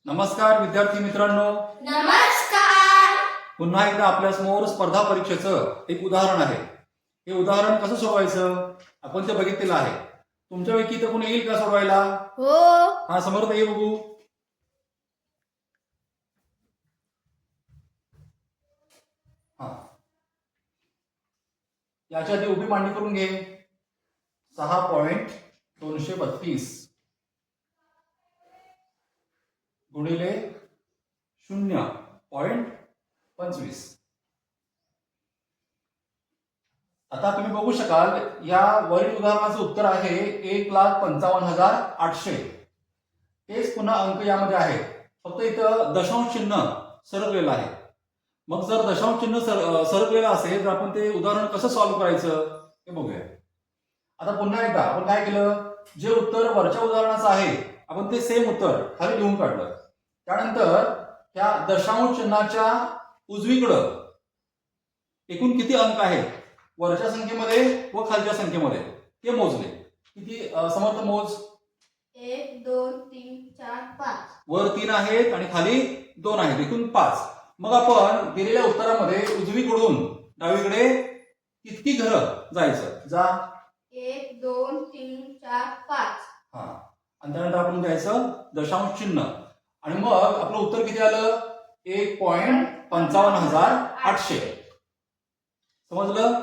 नमस्कार विद्यार्थी मित्रांनो, नमस्कार. पुन्हा एकदा आपल्या समोर स्पर्धा परीक्षेचं एक उदाहरण आहे. हे उदाहरण कसं सोडवायचं आपण ते बघितलेलं आहे. तुमच्यापैकी तर कोणी येईल का सोडवायला? हो. हा, समोर ये बघू. हा, याच्या आधी उभी मांडणी करून घे. 6.232 गुणिले 0.25. आता तुम्ही बघू शकाल या वरील उदाहरणाचं उत्तर आहे 1,55,800. तेच पुन्हा अंक यामध्ये आहेत, फक्त इथं दशांश चिन्ह सरकलेलं आहे. मग जर दशांश चिन्ह सरकलेलं असेल तर आपण ते उदाहरण कसं सॉल्व्ह करायचं हे बघूया. आता पुन्हा एकदा आपण काय केलं, जे उत्तर वरच्या उदाहरणाचं आहे आपण ते सेम उत्तर खाली लिहून काढलं. त्यानंतर त्या दशांश चिन्हाच्या उजवीकडं एकूण किती अंक आहेत वरच्या संख्येमध्ये व खालच्या संख्येमध्ये ते मोजले. किती समर्थ मोज. 1 2 3 4 5. वर 3 आहेत आणि खाली 2 आहेत, एकूण 5. मग आपण दिलेल्या उत्तरामध्ये उजवीकडून डावीकडे किती घरं जायचं. जा. 1 2 3 4 5. हा, आणि त्यानंतर आपण घ्यायचं दशांश चिन्ह आणि मग आपलं उत्तर किती आलं 1,55,800. समजलं.